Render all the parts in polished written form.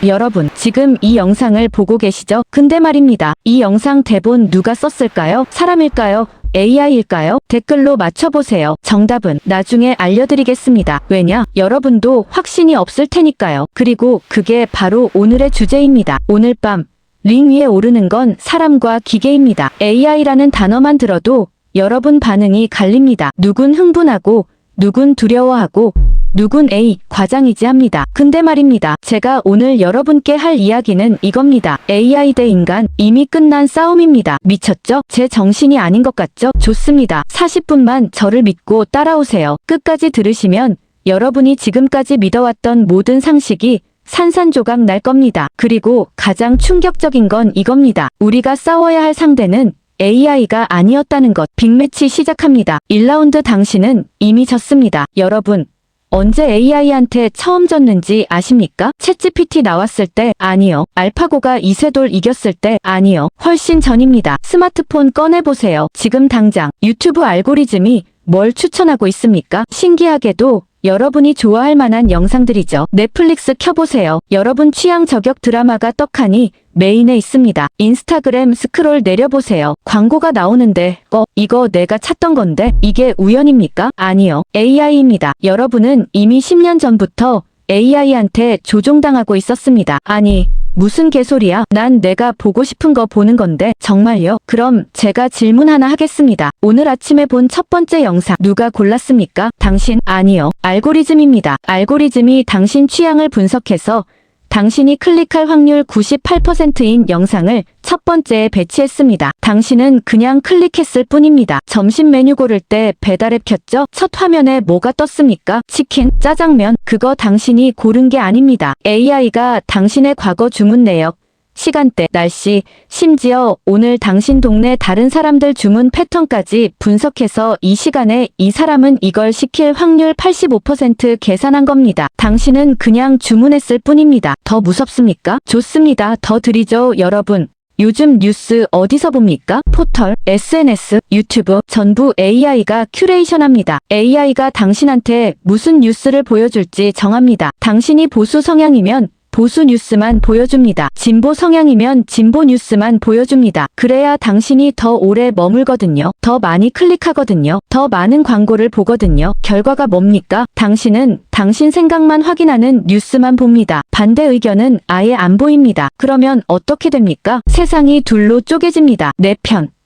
여러분, 지금 이 영상을 보고 계시죠? 근데 말입니다. 이 영상 대본 누가 썼을까요? 사람일까요? AI일까요? 댓글로 맞춰보세요. 정답은 나중에 알려드리겠습니다. 왜냐? 여러분도 확신이 없을 테니까요. 그리고 그게 바로 오늘의 주제입니다. 오늘 밤 링 위에 오르는 건 사람과 기계입니다. AI라는 단어만 들어도 여러분 반응이 갈립니다. 누군 흥분하고, 누군 두려워하고, 누군 에이, 과장이지 합니다. 근데 말입니다. 제가 오늘 여러분께 할 이야기는 이겁니다. AI 대 인간, 이미 끝난 싸움입니다. 미쳤죠? 제 정신이 아닌 것 같죠? 좋습니다. 40분만 저를 믿고 따라오세요. 끝까지 들으시면 여러분이 지금까지 믿어왔던 모든 상식이 산산조각 날 겁니다. 그리고 가장 충격적인 건 이겁니다. 우리가 싸워야 할 상대는 AI가 아니었다는 것. 빅매치 시작합니다. 1라운드 당신은 이미 졌습니다. 여러분, 언제 AI한테 처음 졌는지 아십니까? 챗GPT 나왔을 때? 아니요. 알파고가 이세돌 이겼을 때? 아니요. 훨씬 전입니다. 스마트폰 꺼내보세요. 지금 당장 유튜브 알고리즘이 뭘 추천하고 있습니까? 신기하게도 여러분이 좋아할 만한 영상들이죠. 넷플릭스 켜보세요. 여러분 취향 저격 드라마가 떡하니 메인에 있습니다. 인스타그램 스크롤 내려보세요. 광고가 나오는데 이거 내가 찾던 건데 이게 우연입니까? 아니요. AI입니다. 여러분은 이미 10년 전부터 AI한테 조종당하고 있었습니다. 아니, 무슨 개소리야? 난 내가 보고 싶은 거 보는 건데. 정말요? 그럼 제가 질문 하나 하겠습니다. 오늘 아침에 본 첫 번째 영상 누가 골랐습니까? 당신? 아니요. 알고리즘입니다. 알고리즘이 당신 취향을 분석해서 당신이 클릭할 확률 98%인 영상을 첫 번째에 배치했습니다. 당신은 그냥 클릭했을 뿐입니다. 점심 메뉴 고를 때 배달앱 켰죠? 첫 화면에 뭐가 떴습니까? 치킨, 짜장면, 그거 당신이 고른 게 아닙니다. AI가 당신의 과거 주문 내역, 시간대, 날씨, 심지어 오늘 당신 동네 다른 사람들 주문 패턴까지 분석해서 이 시간에 이 사람은 이걸 시킬 확률 85% 계산한 겁니다. 당신은 그냥 주문했을 뿐입니다. 더 무섭습니까? 좋습니다. 더 드리죠, 여러분. 요즘 뉴스 어디서 봅니까? 포털, SNS, 유튜브, 전부 AI가 큐레이션합니다. AI가 당신한테 무슨 뉴스를 보여줄지 정합니다. 당신이 보수 성향이면 보수 뉴스만 보여줍니다. 진보 성향이면 진보 뉴스만 보여줍니다. 그래야 당신이 더 오래 머물거든요. 더 많이 클릭하거든요. 더 많은 광고를 보거든요. 결과가 뭡니까? 당신은 당신 생각만 확인하는 뉴스만 봅니다. 반대 의견은 아예 안 보입니다. 그러면 어떻게 됩니까? 세상이 둘로 쪼개집니다.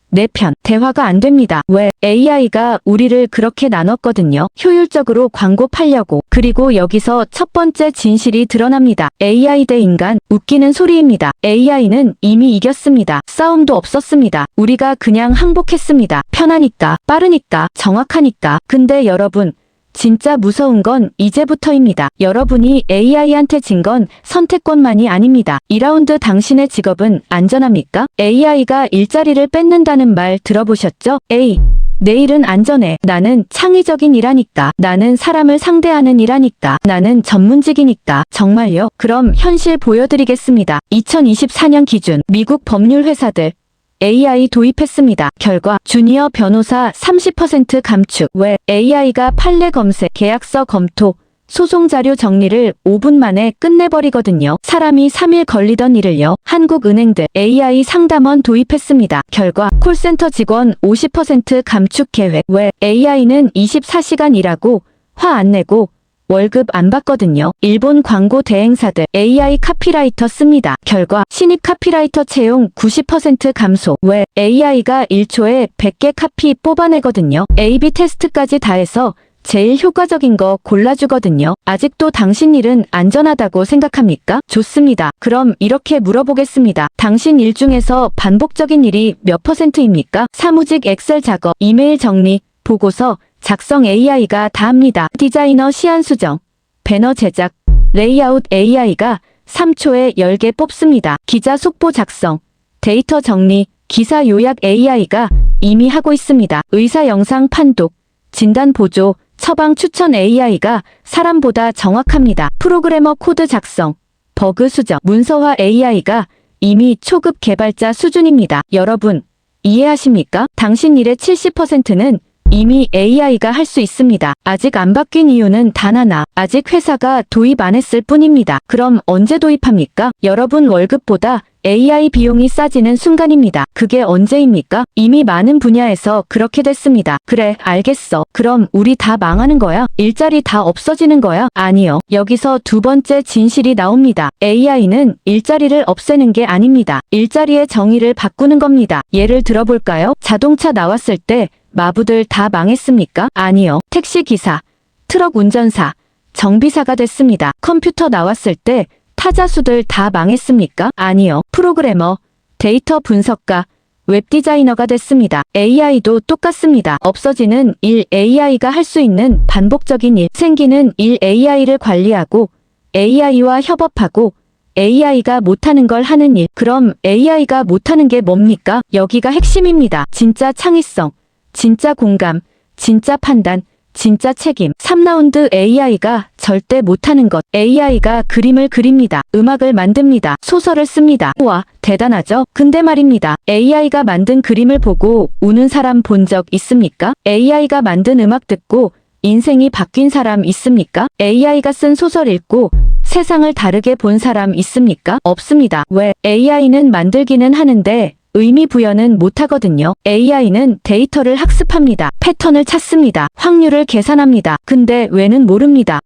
내 편, 대화가 안 됩니다. 왜? AI가 우리를 그렇게 나눴거든요. 효율적으로 광고 팔려고. 그리고 여기서 첫 번째 진실이 드러납니다. AI 대 인간, 웃기는 소리입니다. AI는 이미 이겼습니다. 싸움도 없었습니다. 우리가 그냥 항복했습니다. 편하니까, 빠르니까, 정확하니까. 근데 여러분, 진짜 무서운 건 이제부터입니다. 여러분이 AI한테 진 건 선택권만이 아닙니다. 2라운드 당신의 직업은 안전합니까? AI가 일자리를 뺏는다는 말 들어보셨죠? 내 일은 안전해. 나는 창의적인 일하니까. 나는 사람을 상대하는 일하니까. 나는 전문직이니까. 정말요? 그럼 현실 보여드리겠습니다. 2024년 기준 미국 법률 회사들 AI 도입했습니다. 결과 주니어 변호사 30% 감축. 왜? AI가 판례 검색, 계약서 검토, 소송 자료 정리를 5분 만에 끝내버리거든요. 사람이 3일 걸리던 일을요. 한국은행들 AI 상담원 도입했습니다. 결과 콜센터 직원 50% 감축 계획. 왜? AI는 24시간 일하고 화 안 내고 월급 안 받거든요. 일본 광고 대행사들 AI 카피라이터 씁니다. 결과 신입 카피라이터 채용 90% 감소. 왜? AI가 1초에 100개 카피 뽑아내거든요. AB 테스트까지 다 해서 제일 효과적인 거 골라주거든요. 아직도 당신 일은 안전하다고 생각합니까? 좋습니다. 그럼 이렇게 물어보겠습니다. 당신 일 중에서 반복적인 일이 몇 %입니까? 사무직 엑셀 작업, 이메일 정리, 보고서 작성 AI가 다 합니다. 디자이너 시안 수정, 배너 제작, 레이아웃 AI가 3초에 10개 뽑습니다. 기자 속보 작성, 데이터 정리, 기사 요약 AI가 이미 하고 있습니다. 의사 영상 판독, 진단 보조, 처방 추천 AI가 사람보다 정확합니다. 프로그래머 코드 작성, 버그 수정, 문서화 AI가 이미 초급 개발자 수준입니다. 여러분, 이해하십니까? 당신 일의 70%는 이미 AI가 할 수 있습니다. 아직 안 바뀐 이유는 단 하나. 아직 회사가 도입 안 했을 뿐입니다. 그럼 언제 도입합니까? 여러분 월급보다 AI 비용이 싸지는 순간입니다. 그게 언제입니까? 이미 많은 분야에서 그렇게 됐습니다. 그래, 알겠어. 그럼 우리 다 망하는 거야? 일자리 다 없어지는 거야? 아니요. 여기서 두 번째 진실이 나옵니다. AI는 일자리를 없애는 게 아닙니다. 일자리의 정의를 바꾸는 겁니다. 예를 들어볼까요? 자동차 나왔을 때 마부들 다 망했습니까? 아니요. 택시기사, 트럭 운전사, 정비사가 됐습니다. 컴퓨터 나왔을 때 타자수들 다 망했습니까? 아니요. 프로그래머, 데이터 분석가, 웹디자이너가 됐습니다. AI도 똑같습니다. 없어지는 일 AI가 할 수 있는 반복적인 일, 생기는 일 AI를 관리하고 AI와 협업하고 AI가 못하는 걸 하는 일. 그럼 AI가 못하는 게 뭡니까? 여기가 핵심입니다. 진짜 창의성, 진짜 공감, 진짜 판단, 진짜 책임. 3라운드 AI가 절대 못하는 것. AI가 그림을 그립니다. 음악을 만듭니다. 소설을 씁니다. 우와, 대단하죠? 근데 말입니다. AI가 만든 그림을 보고 우는 사람 본 적 있습니까? AI가 만든 음악 듣고 인생이 바뀐 사람 있습니까? AI가 쓴 소설 읽고 세상을 다르게 본 사람 있습니까? 없습니다. 왜? AI는 만들기는 하는데 의미 부여는 못하거든요. AI는 데이터를 학습합니다. 패턴을 찾습니다. 확률을 계산합니다. 근데 왜는 모릅니다.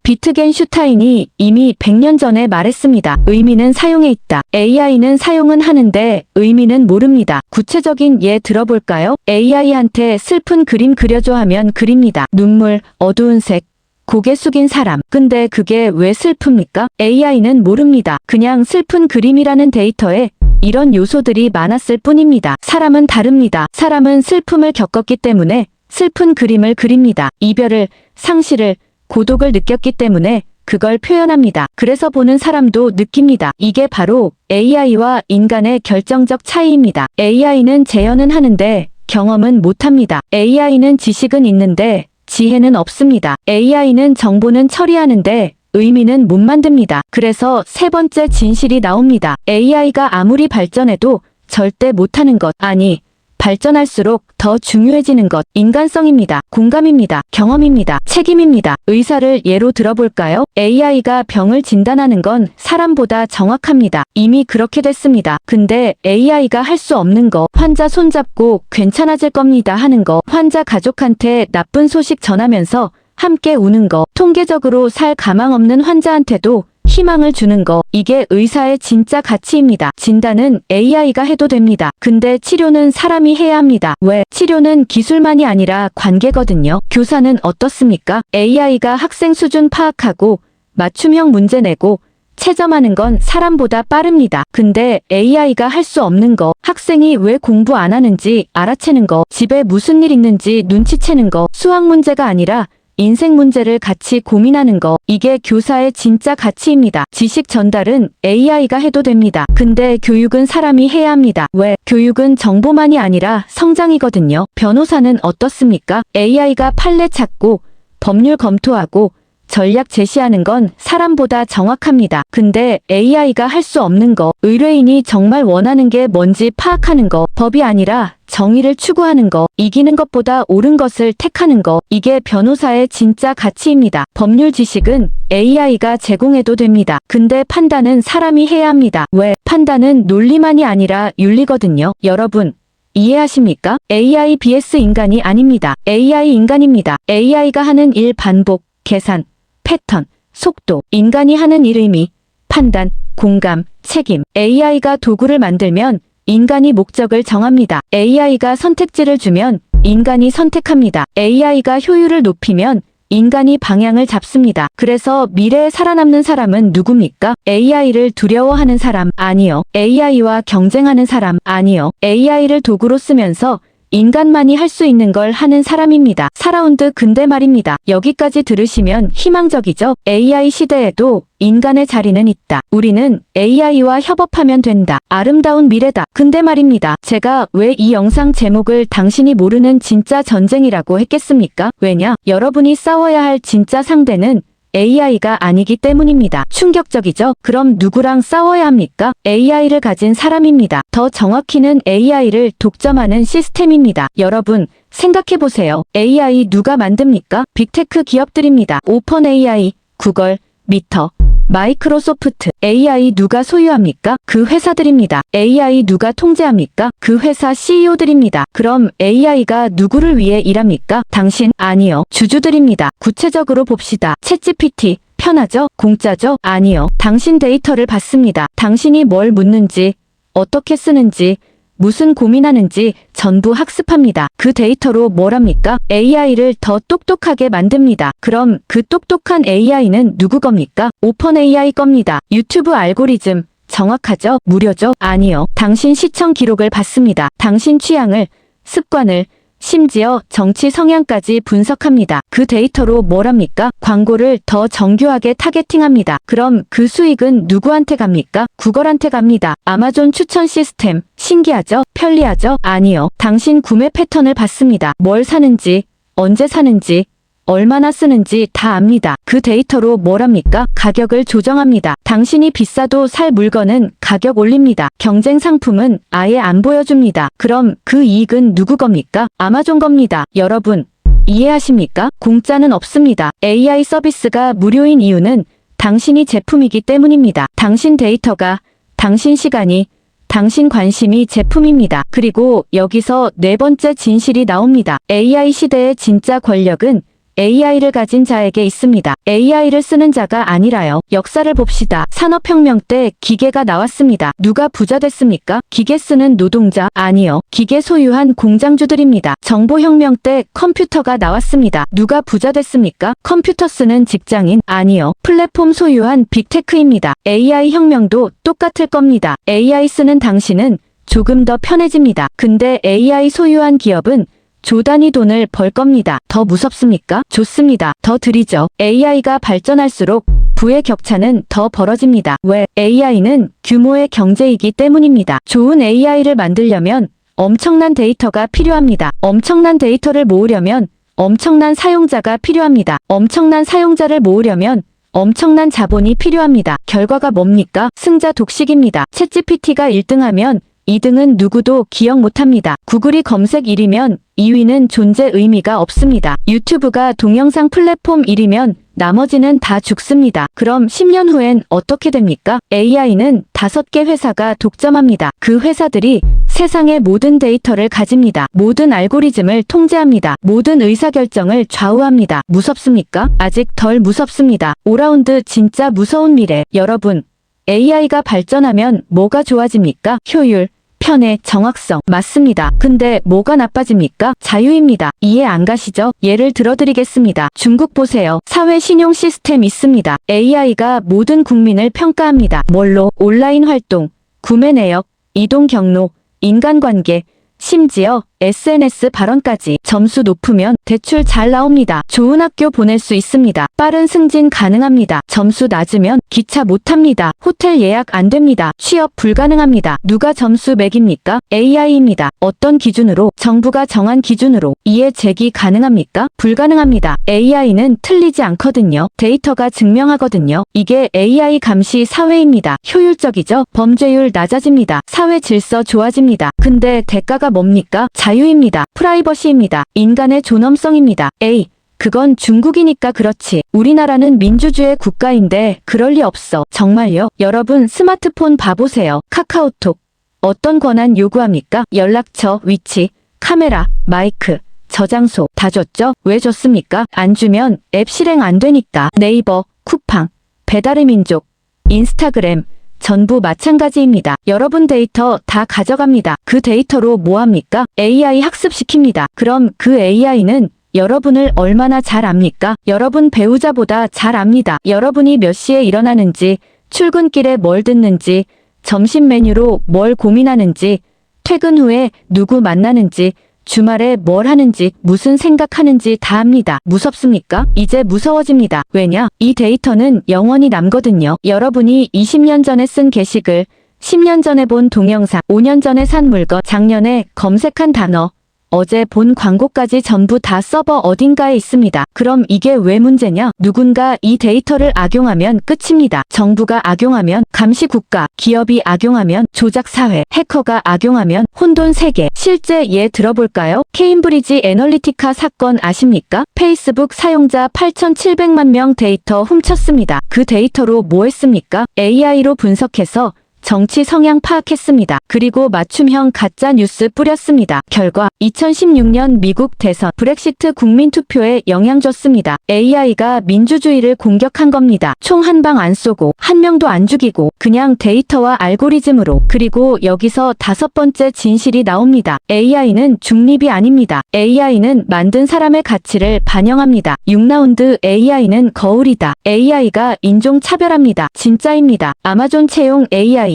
비트겐슈타인이 이미 100년 전에 말했습니다. 의미는 사용에 있다. AI는 사용은 하는데 의미는 모릅니다. 구체적인 예 들어볼까요? AI한테 슬픈 그림 그려줘 하면 그립니다. 눈물, 어두운 색, 고개 숙인 사람. 근데 그게 왜 슬픕니까? AI는 모릅니다. 그냥 슬픈 그림이라는 데이터에 이런 요소들이 많았을 뿐입니다. 사람은 다릅니다. 사람은 슬픔을 겪었기 때문에 슬픈 그림을 그립니다. 이별을, 상실을, 고독을 느꼈기 때문에 그걸 표현합니다. 그래서 보는 사람도 느낍니다. 이게 바로 AI와 인간의 결정적 차이입니다. AI는 재현은 하는데 경험은 못합니다. AI는 지식은 있는데 지혜는 없습니다. AI는 정보는 처리하는데 의미는 못 만듭니다. 그래서 세 번째 진실이 나옵니다. AI가 아무리 발전해도 절대 못하는 것, 아니, 발전할수록 더 중요해지는 것, 인간성입니다. 공감입니다. 경험입니다. 책임입니다. 의사를 예로 들어볼까요? AI가 병을 진단하는 건 사람보다 정확합니다. 이미 그렇게 됐습니다. 근데 AI가 할 수 없는 거, 환자 손잡고 괜찮아질 겁니다 하는 거, 환자 가족한테 나쁜 소식 전하면서 함께 우는 거, 통계적으로 살 가망 없는 환자한테도 희망을 주는 거, 이게 의사의 진짜 가치입니다. 진단은 AI가 해도 됩니다. 근데 치료는 사람이 해야 합니다. 왜? 치료는 기술만이 아니라 관계거든요. 교사는 어떻습니까? AI가 학생 수준 파악하고 맞춤형 문제 내고 채점하는 건 사람보다 빠릅니다. 근데 AI가 할 수 없는 거, 학생이 왜 공부 안 하는지 알아채는 거, 집에 무슨 일 있는지 눈치채는 거, 수학 문제가 아니라 인생 문제를 같이 고민하는 거, 이게 교사의 진짜 가치입니다. 지식 전달은 AI가 해도 됩니다. 근데 교육은 사람이 해야 합니다. 왜? 교육은 정보만이 아니라 성장이거든요. 변호사는 어떻습니까? AI가 판례 찾고 법률 검토하고 전략 제시하는 건 사람보다 정확합니다. 근데 AI가 할 수 없는 거, 의뢰인이 정말 원하는 게 뭔지 파악하는 거, 법이 아니라 정의를 추구하는 거, 이기는 것보다 옳은 것을 택하는 거, 이게 변호사의 진짜 가치입니다. 법률 지식은 AI가 제공해도 됩니다. 근데 판단은 사람이 해야 합니다. 왜? 판단은 논리만이 아니라 윤리거든요. 여러분, 이해하십니까? AI vs 인간이 아닙니다. AI 인간입니다. AI가 하는 일 반복, 계산, 패턴, 속도, 인간이 하는 일 의미, 판단, 공감, 책임. AI가 도구를 만들면 인간이 목적을 정합니다. AI가 선택지를 주면 인간이 선택합니다. AI가 효율을 높이면 인간이 방향을 잡습니다. 그래서 미래에 살아남는 사람은 누굽니까? AI를 두려워하는 사람 아니요. AI와 경쟁하는 사람 아니요. AI를 도구로 쓰면서 인간만이 할 수 있는 걸 하는 사람입니다. 4라운드 근데 말입니다. 여기까지 들으시면 희망적이죠? AI 시대에도 인간의 자리는 있다. 우리는 AI와 협업하면 된다. 아름다운 미래다. 근데 말입니다. 제가 왜 이 영상 제목을 당신이 모르는 진짜 전쟁이라고 했겠습니까? 왜냐? 여러분이 싸워야 할 진짜 상대는 AI가 아니기 때문입니다. 충격적이죠? 그럼 누구랑 싸워야 합니까? AI를 가진 사람입니다. 더 정확히는 AI를 독점하는 시스템입니다. 여러분, 생각해보세요. AI 누가 만듭니까? 빅테크 기업들입니다. 오픈 AI, 구글, 미터, 마이크로소프트. AI 누가 소유합니까? 그 회사들입니다. AI 누가 통제합니까? 그 회사 CEO들입니다. 그럼 AI가 누구를 위해 일합니까? 당신? 아니요. 주주들입니다. 구체적으로 봅시다. 챗GPT. 편하죠? 공짜죠? 아니요. 당신 데이터를 받습니다. 당신이 뭘 묻는지, 어떻게 쓰는지, 무슨 고민하는지 전부 학습합니다. 그 데이터로 뭘 합니까? AI를 더 똑똑하게 만듭니다. 그럼 그 똑똑한 AI는 누구 겁니까? 오픈 AI 겁니다. 유튜브 알고리즘 정확하죠? 무료죠? 아니요. 당신 시청 기록을 받습니다. 당신 취향을, 습관을, 심지어 정치 성향까지 분석합니다. 그 데이터로 뭘 합니까? 광고를 더 정교하게 타겟팅합니다. 그럼 그 수익은 누구한테 갑니까? 구글한테 갑니다. 아마존 추천 시스템, 신기하죠? 편리하죠? 아니요. 당신 구매 패턴을 봤습니다. 뭘 사는지, 언제 사는지, 얼마나 쓰는지 다 압니다. 그 데이터로 뭘 합니까? 가격을 조정합니다. 당신이 비싸도 살 물건은 가격 올립니다. 경쟁 상품은 아예 안 보여줍니다. 그럼 그 이익은 누구 겁니까? 아마존 겁니다. 여러분, 이해하십니까? 공짜는 없습니다. AI 서비스가 무료인 이유는 당신이 제품이기 때문입니다. 당신 데이터가, 당신 시간이, 당신 관심이 제품입니다. 그리고 여기서 네 번째 진실이 나옵니다. AI 시대의 진짜 권력은 AI를 가진 자에게 있습니다. AI를 쓰는 자가 아니라요. 역사를 봅시다. 산업혁명 때 기계가 나왔습니다. 누가 부자 됐습니까? 기계 쓰는 노동자? 아니요. 기계 소유한 공장주들입니다. 정보혁명 때 컴퓨터가 나왔습니다. 누가 부자 됐습니까? 컴퓨터 쓰는 직장인? 아니요. 플랫폼 소유한 빅테크입니다. AI 혁명도 똑같을 겁니다. AI 쓰는 당신은 조금 더 편해집니다. 근데 AI 소유한 기업은 조 단위 돈을 벌 겁니다. 더 무섭습니까? 좋습니다. 더 드리죠. AI가 발전할수록 부의 격차는 더 벌어집니다. 왜? AI는 규모의 경제이기 때문입니다. 좋은 AI를 만들려면 엄청난 데이터가 필요합니다. 엄청난 데이터를 모으려면 엄청난 사용자가 필요합니다. 엄청난 사용자를 모으려면 엄청난 자본이 필요합니다. 결과가 뭡니까? 승자 독식입니다. 챗GPT가 1등하면 2등은 누구도 기억 못합니다. 구글이 검색 1위면 2위는 존재 의미가 없습니다. 유튜브가 동영상 플랫폼 1위면 나머지는 다 죽습니다. 그럼 10년 후엔 어떻게 됩니까? AI는 5개 회사가 독점합니다. 그 회사들이 세상의 모든 데이터를 가집니다. 모든 알고리즘을 통제합니다. 모든 의사결정을 좌우합니다. 무섭습니까? 아직 덜 무섭습니다. 5라운드 진짜 무서운 미래. 여러분, AI가 발전하면 뭐가 좋아집니까? 효율, 편의, 정확성. 맞습니다. 근데 뭐가 나빠집니까? 자유입니다. 이해 안 가시죠? 예를 들어드리겠습니다. 중국 보세요. 사회 신용 시스템 있습니다. AI가 모든 국민을 평가합니다. 뭘로? 온라인 활동, 구매 내역, 이동 경로, 인간관계, 심지어 SNS 발언까지. 점수 높으면 대출 잘 나옵니다. 좋은 학교 보낼 수 있습니다. 빠른 승진 가능합니다. 점수 낮으면 기차 못 탑니다. 호텔 예약 안 됩니다. 취업 불가능합니다. 누가 점수 매깁니까? AI입니다. 어떤 기준으로? 정부가 정한 기준으로. 이해 제기 가능합니까? 불가능합니다. AI는 틀리지 않거든요. 데이터가 증명하거든요. 이게 AI 감시 사회입니다. 효율적이죠? 범죄율 낮아집니다. 사회 질서 좋아집니다. 근데 대가가 뭡니까? 자유입니다. 프라이버시입니다. 인간의 존엄성입니다. 에이, 그건 중국이니까 그렇지. 우리나라는 민주주의 국가인데 그럴 리 없어. 정말요? 여러분 스마트폰 봐보세요. 카카오톡. 어떤 권한 요구합니까? 연락처, 위치, 카메라, 마이크, 저장소 다 줬죠? 왜 줬습니까? 안 주면 앱 실행 안 되니까. 네이버, 쿠팡, 배달의 민족, 인스타그램 전부 마찬가지입니다. 여러분 데이터 다 가져갑니다. 그 데이터로 뭐 합니까? AI 학습시킵니다. 그럼 그 AI는 여러분을 얼마나 잘 압니까? 여러분 배우자보다 잘 압니다. 여러분이 몇 시에 일어나는지, 출근길에 뭘 듣는지, 점심 메뉴로 뭘 고민하는지, 퇴근 후에 누구 만나는지, 주말에 뭘 하는지, 무슨 생각하는지 다 압니다. 무섭습니까? 이제 무서워집니다. 왜냐? 이 데이터는 영원히 남거든요. 여러분이 20년 전에 쓴 게시글, 10년 전에 본 동영상, 5년 전에 산 물건, 작년에 검색한 단어, 어제 본 광고까지 전부 다 서버 어딘가에 있습니다. 그럼 이게 왜 문제냐? 누군가 이 데이터를 악용하면 끝입니다. 정부가 악용하면 감시국가, 기업이 악용하면 조작사회, 해커가 악용하면 혼돈 세계. 실제 예 들어볼까요? 케임브리지 애널리티카 사건 아십니까? 페이스북 사용자 8,700만 명 데이터 훔쳤습니다. 그 데이터로 뭐 했습니까? AI로 분석해서 정치 성향 파악했습니다. 그리고 맞춤형 가짜 뉴스 뿌렸습니다. 결과 2016년 미국 대선 브렉시트 국민투표에 영향 줬습니다. AI가 민주주의를 공격한 겁니다. 총 한 방 안 쏘고 한 명도 안 죽이고 그냥 데이터와 알고리즘으로. 그리고 여기서 5번째 진실이 나옵니다. AI는 중립이 아닙니다. AI는 만든 사람의 가치를 반영합니다. 6라운드 AI는 거울이다. AI가 인종차별합니다. 진짜입니다. 아마존 채용 AI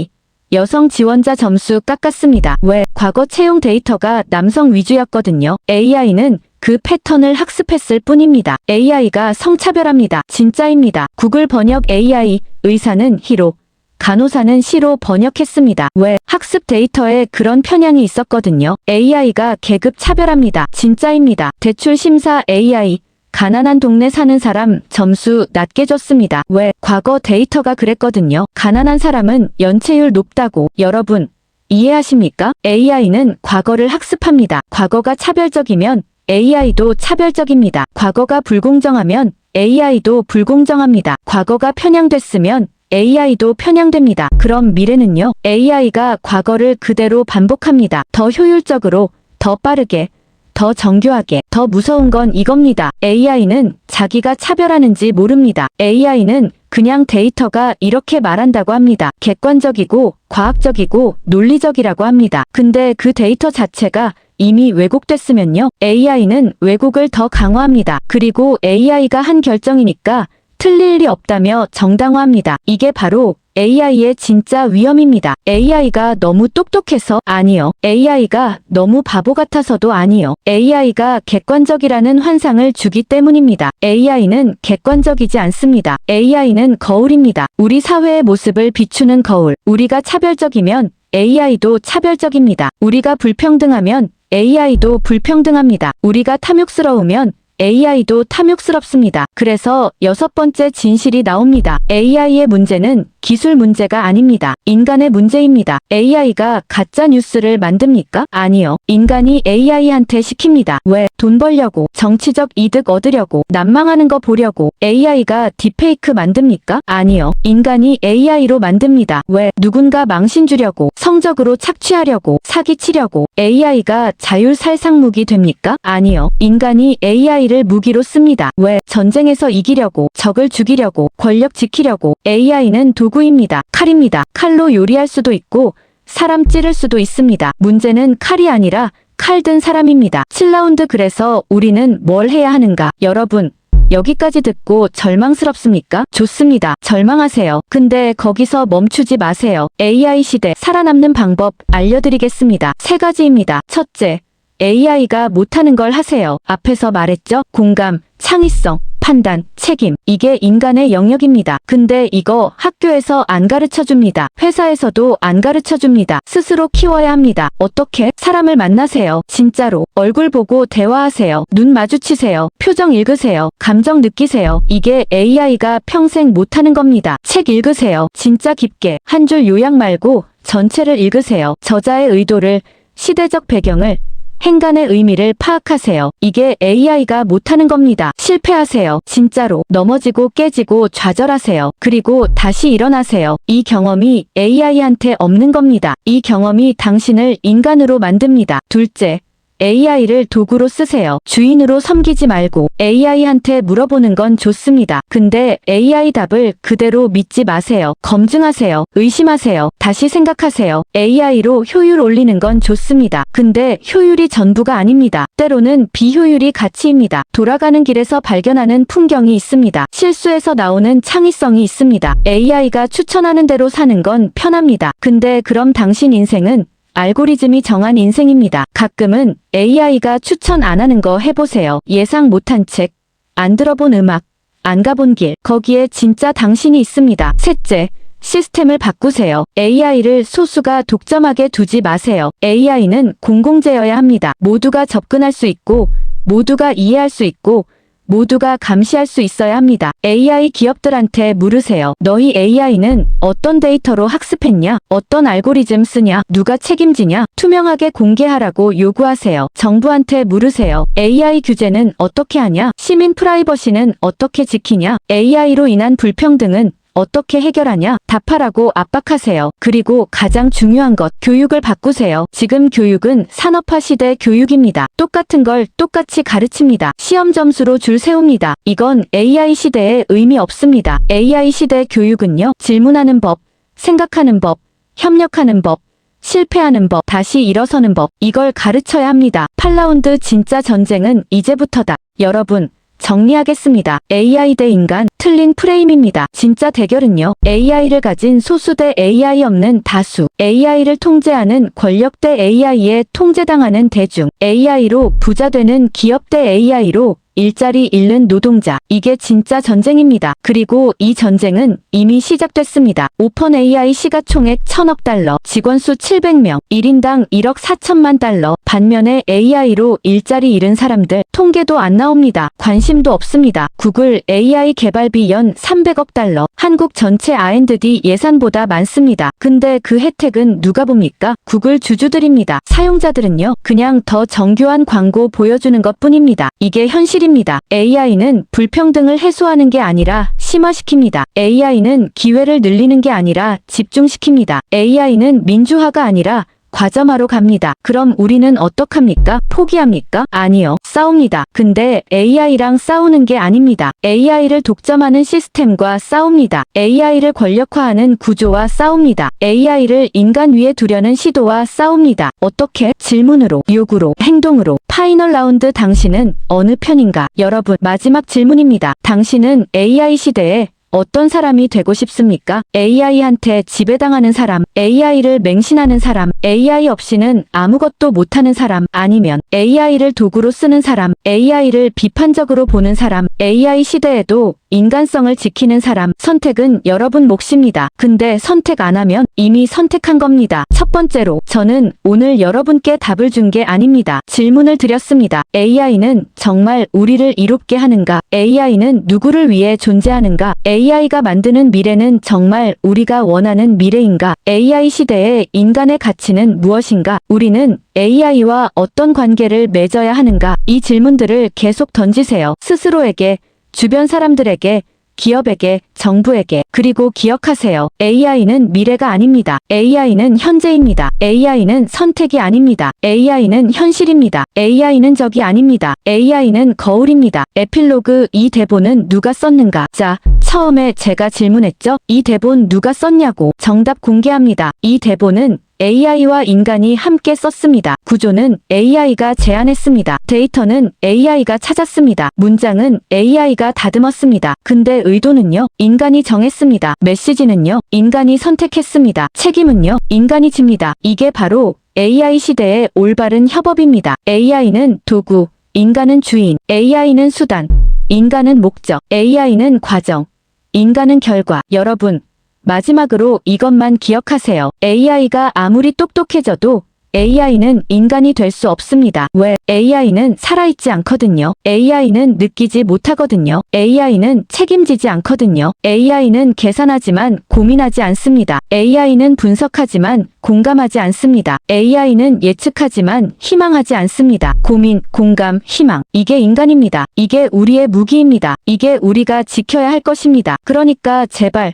여성 지원자 점수 깎았습니다. 왜? 과거 채용 데이터가 남성 위주였거든요. AI는 그 패턴을 학습했을 뿐입니다. AI가 성차별합니다. 진짜입니다. 구글 번역 AI 의사는 히로, 간호사는 시로 번역했습니다. 왜? 학습 데이터에 그런 편향이 있었거든요. AI가 계급 차별합니다. 진짜입니다. 대출 심사 AI 가난한 동네 사는 사람 점수 낮게 줬습니다. 왜? 과거 데이터가 그랬거든요. 가난한 사람은 연체율 높다고. 여러분 이해하십니까? AI는 과거를 학습합니다. 과거가 차별적이면 AI도 차별적입니다. 과거가 불공정하면 AI도 불공정합니다. 과거가 편향됐으면 AI도 편향됩니다. 그럼 미래는요? AI가 과거를 그대로 반복합니다. 더 효율적으로, 더 빠르게, 더 정교하게. 더 무서운 건 이겁니다. AI는 자기가 차별하는지 모릅니다. AI는 그냥 데이터가 이렇게 말한다고 합니다. 객관적이고 과학적이고 논리적이라고 합니다. 근데 그 데이터 자체가 이미 왜곡됐으면요. AI는 왜곡을 더 강화합니다. 그리고 AI가 한 결정이니까 틀릴 리 없다며 정당화합니다. 이게 바로 AI의 진짜 위험입니다. AI가 너무 똑똑해서 아니요. AI가 너무 바보 같아서도 아니요. AI가 객관적이라는 환상을 주기 때문입니다. AI는 객관적이지 않습니다. AI는 거울입니다. 우리 사회의 모습을 비추는 거울. 우리가 차별적이면 AI도 차별적입니다. 우리가 불평등하면 AI도 불평등합니다. 우리가 탐욕스러우면 AI도 탐욕스럽습니다. 그래서 6번째 진실이 나옵니다. AI의 문제는 기술 문제가 아닙니다. 인간의 문제입니다. AI가 가짜 뉴스를 만듭니까? 아니요. 인간이 AI한테 시킵니다. 왜? 돈 벌려고, 정치적 이득 얻으려고, 난망하는 거 보려고. AI가 딥페이크 만듭니까? 아니요. 인간이 AI로 만듭니다. 왜? 누군가 망신 주려고, 성적으로 착취하려고, 사기치려고. AI가 자율살상무기 됩니까? 아니요. 인간이 AI를 무기로 씁니다. 왜? 전쟁에서 이기려고, 적을 죽이려고, 권력 지키려고. AI는 도구입니다. 칼입니다. 칼로 요리할 수도 있고 사람 찌를 수도 있습니다. 문제는 칼이 아니라 칼 든 사람입니다. 7라운드 그래서 우리는 뭘 해야 하는가? 여러분 여기까지 듣고 절망스럽습니까? 좋습니다. 절망하세요. 근데 거기서 멈추지 마세요. AI 시대 살아남는 방법 알려드리겠습니다. 3가지입니다. 첫째, AI가 못하는 걸 하세요. 앞에서 말했죠? 공감, 창의성, 판단, 책임. 이게 인간의 영역입니다. 근데 이거 학교에서 안 가르쳐줍니다. 회사에서도 안 가르쳐줍니다. 스스로 키워야 합니다. 어떻게? 사람을 만나세요. 진짜로. 얼굴 보고 대화하세요. 눈 마주치세요. 표정 읽으세요. 감정 느끼세요. 이게 AI가 평생 못하는 겁니다. 책 읽으세요. 진짜 깊게. 한 줄 요약 말고 전체를 읽으세요. 저자의 의도를, 시대적 배경을, 행간의 의미를 파악하세요. 이게 AI가 못하는 겁니다. 실패하세요. 진짜로. 넘어지고 깨지고 좌절하세요. 그리고 다시 일어나세요. 이 경험이 AI한테 없는 겁니다. 이 경험이 당신을 인간으로 만듭니다. 둘째, AI를 도구로 쓰세요. 주인으로 섬기지 말고. AI한테 물어보는 건 좋습니다. 근데 AI 답을 그대로 믿지 마세요. 검증하세요. 의심하세요. 다시 생각하세요. AI로 효율 올리는 건 좋습니다. 근데 효율이 전부가 아닙니다. 때로는 비효율이 가치입니다. 돌아가는 길에서 발견하는 풍경이 있습니다. 실수에서 나오는 창의성이 있습니다. AI가 추천하는 대로 사는 건 편합니다. 근데 그럼 당신 인생은 알고리즘이 정한 인생입니다. 가끔은 AI가 추천 안 하는 거 해보세요. 예상 못한 책, 안 들어본 음악, 안 가본 길, 거기에 진짜 당신이 있습니다. 셋째, 시스템을 바꾸세요. AI를 소수가 독점하게 두지 마세요. AI는 공공재여야 합니다. 모두가 접근할 수 있고, 모두가 이해할 수 있고, 모두가 감시할 수 있어야 합니다. AI 기업들한테 물으세요. 너희 AI는 어떤 데이터로 학습했냐? 어떤 알고리즘 쓰냐? 누가 책임지냐? 투명하게 공개하라고 요구하세요. 정부한테 물으세요. AI 규제는 어떻게 하냐? 시민 프라이버시는 어떻게 지키냐? AI로 인한 불평등은 어떻게 해결하냐? 답하라고 압박하세요. 그리고 가장 중요한 것, 교육을 바꾸세요. 지금 교육은 산업화 시대 교육입니다. 똑같은 걸 똑같이 가르칩니다. 시험 점수로 줄 세웁니다. 이건 AI 시대에 의미 없습니다. AI 시대 교육은요, 질문하는 법, 생각하는 법, 협력하는 법, 실패하는 법, 다시 일어서는 법, 이걸 가르쳐야 합니다. 8라운드 진짜 전쟁은 이제부터다. 여러분, 정리하겠습니다. AI 대 인간, 틀린 프레임입니다. 진짜 대결은요, AI를 가진 소수 대 AI 없는 다수, AI를 통제하는 권력 대 AI에 통제당하는 대중, AI로 부자 되는 기업 대 AI로 일자리 잃는 노동자. 이게 진짜 전쟁입니다. 그리고 이 전쟁은 이미 시작됐습니다. 오픈 AI 시가총액 1000억 달러, 직원수 700명, 1인당 1억 4천만 달러. 반면에 AI로 일자리 잃은 사람들 통계도 안 나옵니다. 관심도 없습니다. 구글 AI 개발비 연 300억 달러, 한국 전체 R&D 예산보다 많습니다. 근데 그 혜택은 누가 봅니까? 구글 주주들입니다. 사용자들은요, 그냥 더 정교한 광고 보여주는 것뿐입니다. 이게 현실입니다. AI는 불평등을 해소하는 게 아니라 심화시킵니다. AI는 기회를 늘리는 게 아니라 집중시킵니다. AI는 민주화가 아니라 과점화로 갑니다. 그럼 우리는 어떡합니까? 포기합니까? 아니요. 싸웁니다. 근데 AI랑 싸우는 게 아닙니다. AI를 독점하는 시스템과 싸웁니다. AI를 권력화하는 구조와 싸웁니다. AI를 인간 위에 두려는 시도와 싸웁니다. 어떻게? 질문으로, 요구로, 행동으로. 파이널 라운드, 당신은 어느 편인가? 여러분, 마지막 질문입니다. 당신은 AI 시대에 어떤 사람이 되고 싶습니까? AI한테 지배당하는 사람, AI를 맹신하는 사람, AI 없이는 아무것도 못하는 사람, 아니면 AI를 도구로 쓰는 사람, AI를 비판적으로 보는 사람, AI 시대에도 인간성을 지키는 사람. 선택은 여러분 몫입니다. 근데 선택 안 하면 이미 선택한 겁니다. 첫 번째로, 저는 오늘 여러분께 답을 준 게 아닙니다. 질문을 드렸습니다. AI는 정말 우리를 이롭게 하는가? AI는 누구를 위해 존재하는가? AI가 만드는 미래는 정말 우리가 원하는 미래인가? AI 시대의 인간의 가치는 무엇인가? 우리는 AI와 어떤 관계를 맺어야 하는가? 이 질문들을 계속 던지세요. 스스로에게, 주변 사람들에게, 기업에게, 정부에게. 그리고 기억하세요. AI는 미래가 아닙니다. AI는 현재입니다. AI는 선택이 아닙니다. AI는 현실입니다. AI는 적이 아닙니다. AI는 거울입니다. 에필로그, 이 대본은 누가 썼는가? 자, 처음에 제가 질문했죠? 이 대본 누가 썼냐고. 정답 공개합니다. 이 대본은 AI와 인간이 함께 썼습니다. 구조는 AI가 제안했습니다. 데이터는 AI가 찾았습니다. 문장은 AI가 다듬었습니다. 근데 의도는요? 인간이 정했습니다. 메시지는요? 인간이 선택했습니다. 책임은요? 인간이 집니다. 이게 바로 AI 시대의 올바른 협업입니다. AI는 도구, 인간은 주인. AI는 수단, 인간은 목적. AI는 과정, 인간은 결과. 여러분, 마지막으로 이것만 기억하세요. AI가 아무리 똑똑해져도 AI는 인간이 될 수 없습니다. 왜? AI는 살아있지 않거든요. AI는 느끼지 못하거든요. AI는 책임지지 않거든요. AI는 계산하지만 고민하지 않습니다. AI는 분석하지만 공감하지 않습니다. AI는 예측하지만 희망하지 않습니다. 고민, 공감, 희망. 이게 인간입니다. 이게 우리의 무기입니다. 이게 우리가 지켜야 할 것입니다. 그러니까 제발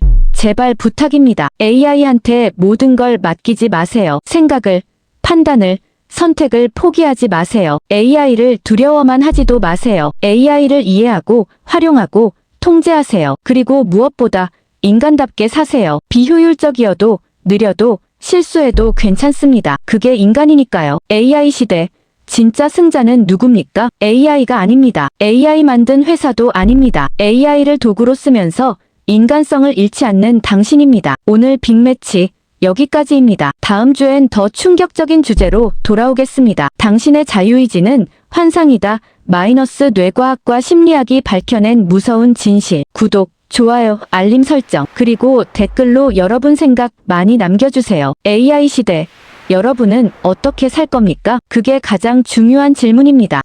부탁입니다. AI한테 모든 걸 맡기지 마세요. 생각을, 판단을, 선택을 포기하지 마세요. AI를 두려워만 하지도 마세요. AI를 이해하고, 활용하고, 통제하세요. 그리고 무엇보다 인간답게 사세요. 비효율적이어도, 느려도, 실수해도 괜찮습니다. 그게 인간이니까요. AI 시대. 진짜 승자는 누굽니까? AI가 아닙니다. AI 만든 회사도 아닙니다. AI를 도구로 쓰면서 인간성을 잃지 않는 당신입니다. 오늘 빅매치 여기까지입니다. 다음 주엔 더 충격적인 주제로 돌아오겠습니다. 당신의 자유의지는 환상이다. 마이너스 뇌과학과 심리학이 밝혀낸 무서운 진실. 구독, 좋아요, 알림 설정, 그리고 댓글로 여러분 생각 많이 남겨주세요. AI 시대, 여러분은 어떻게 살 겁니까? 그게 가장 중요한 질문입니다.